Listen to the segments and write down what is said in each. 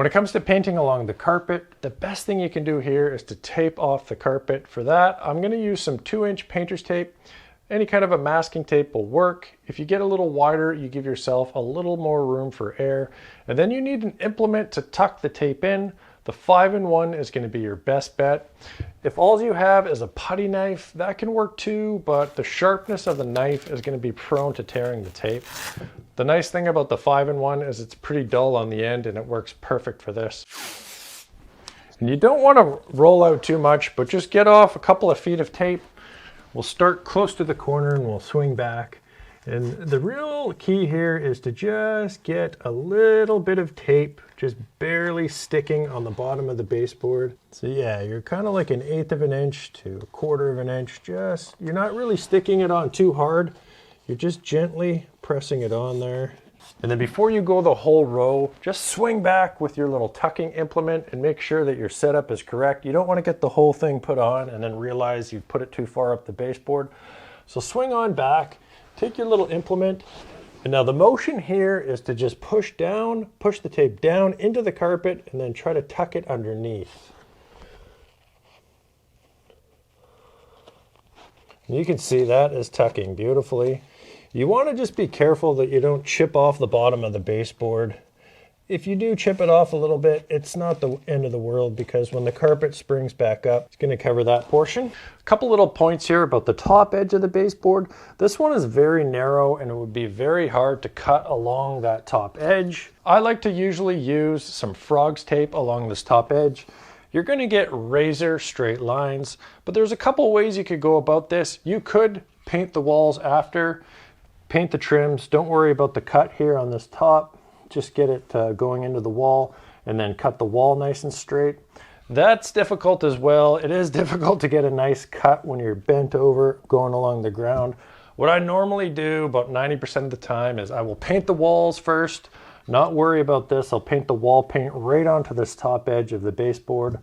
When it comes to painting along the carpet, the best thing you can do here is to tape off the carpet. For that, I'm going to use some 2-inch painter's tape. Any kind of a masking tape will work. If you get a little wider, you give yourself a little more room for air. And then you need an implement to tuck the tape in. The 5-in-1 is going to be your best bet. If all you have is a putty knife, that can work too, but the sharpness of the knife is going to be prone to tearing the tape. The nice thing about the 5-in-1 is it's pretty dull on the end and it works perfect for this. And you don't want to roll out too much, but just get off a couple of feet of tape. We'll start close to the corner and we'll swing back. And the real key here is to just get a little bit of tape just barely sticking on the bottom of the baseboard. So yeah, you're kind of like 1/8 of an inch to 1/4 of an inch. You're not really sticking it on too hard. You're just gently pressing it on there. And then before you go the whole row, just swing back with your little tucking implement and make sure that your setup is correct. You don't want to get the whole thing put on and then realize you've put it too far up the baseboard. So swing on back, take your little implement, and now the motion here is to just push the tape down into the carpet and then try to tuck it underneath. And you can see that is tucking beautifully. You want to just be careful that you don't chip off the bottom of the baseboard. If you do chip it off a little bit, it's not the end of the world because when the carpet springs back up, it's going to cover that portion. A couple little points here about the top edge of the baseboard. This one is very narrow and it would be very hard to cut along that top edge. I like to usually use some frog's tape along this top edge. You're going to get razor straight lines, but there's a couple ways you could go about this. You could paint the walls after, paint the trims. Don't worry about the cut here on this top. Just get it going into the wall and then cut the wall nice and straight. That's difficult as well. It is difficult to get a nice cut when you're bent over going along the ground. What I normally do about 90% of the time is I will paint the walls first, not worry about this. I'll paint the wall paint right onto this top edge of the baseboard.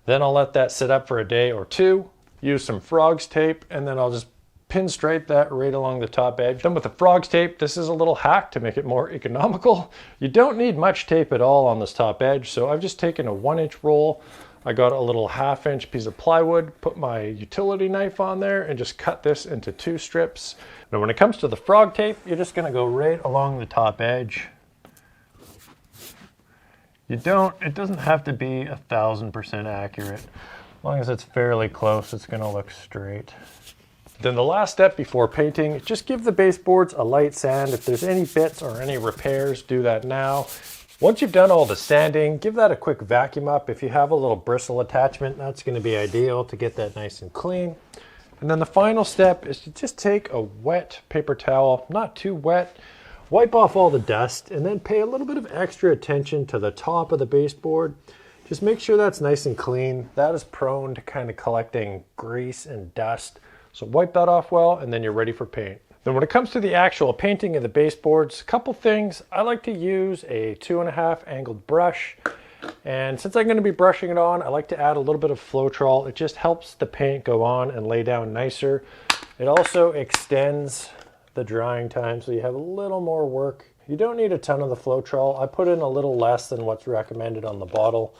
Then I'll let that sit up for a day or two, use some frog's tape, and then I'll just pinstripe that right along the top edge. Then with the frog's tape, this is a little hack to make it more economical. You don't need much tape at all on this top edge, so I've just taken a 1-inch roll. I got a little 1/2-inch piece of plywood, put my utility knife on there, and just cut this into 2 strips. Now when it comes to the frog tape, you're just going to go right along the top edge. It doesn't have to be 1000% accurate. As long as it's fairly close, it's going to look straight. Then the last step before painting, just give the baseboards a light sand. If there's any bits or any repairs, do that now. Once you've done all the sanding, give that a quick vacuum up. If you have a little bristle attachment, that's going to be ideal to get that nice and clean. And then the final step is to just take a wet paper towel, not too wet, wipe off all the dust, and then pay a little bit of extra attention to the top of the baseboard. Just make sure that's nice and clean. That is prone to kind of collecting grease and dust. So wipe that off well, and then you're ready for paint. Then when it comes to the actual painting of the baseboards, a couple things. I like to use a 2.5 angled brush. And since I'm going to be brushing it on, I like to add a little bit of Floetrol. It just helps the paint go on and lay down nicer. It also extends the drying time, so you have a little more work. You don't need a ton of the Floetrol. I put in a little less than what's recommended on the bottle,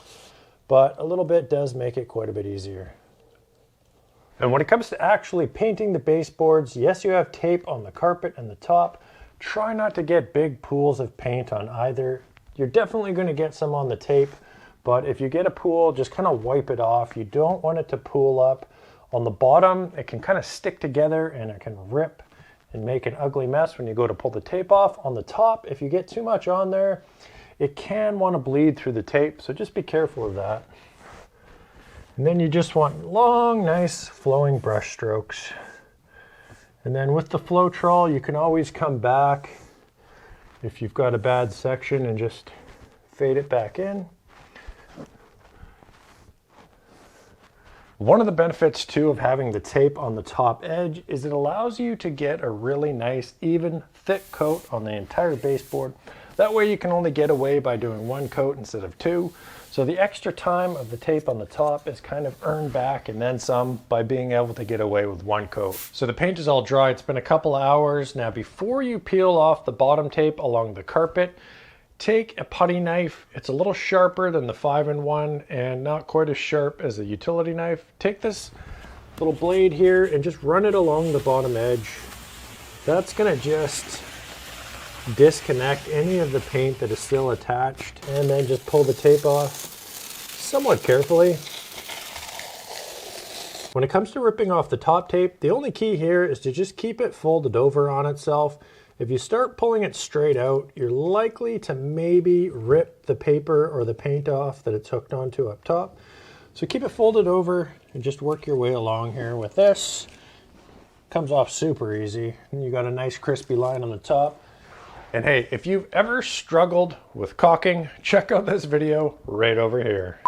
but a little bit does make it quite a bit easier. And when it comes to actually painting the baseboards, yes, you have tape on the carpet and the top. Try not to get big pools of paint on either. You're definitely going to get some on the tape, but if you get a pool, just kind of wipe it off. You don't want it to pool up. On the bottom, it can kind of stick together and it can rip and make an ugly mess when you go to pull the tape off. On the top, if you get too much on there, it can want to bleed through the tape, so just be careful of that. And then you just want long, nice flowing brush strokes. And then with the Floetrol, you can always come back if you've got a bad section and just fade it back in. One of the benefits too of having the tape on the top edge is it allows you to get a really nice, even, thick coat on the entire baseboard. That way you can only get away by doing 1 coat instead of 2. So the extra time of the tape on the top is kind of earned back and then some by being able to get away with 1 coat. So the paint is all dry. It's been a couple hours. Now before you peel off the bottom tape along the carpet, take a putty knife. It's a little sharper than the 5-in-1 and not quite as sharp as the utility knife. Take this little blade here and just run it along the bottom edge. That's gonna just disconnect any of the paint that is still attached, and then just pull the tape off somewhat carefully. When it comes to ripping off the top tape, the only key here is to just keep it folded over on itself. If you start pulling it straight out, you're likely to maybe rip the paper or the paint off that it's hooked onto up top. So keep it folded over and just work your way along here with this. Comes off super easy, and you got a nice crispy line on the top. And hey, if you've ever struggled with caulking, check out this video right over here.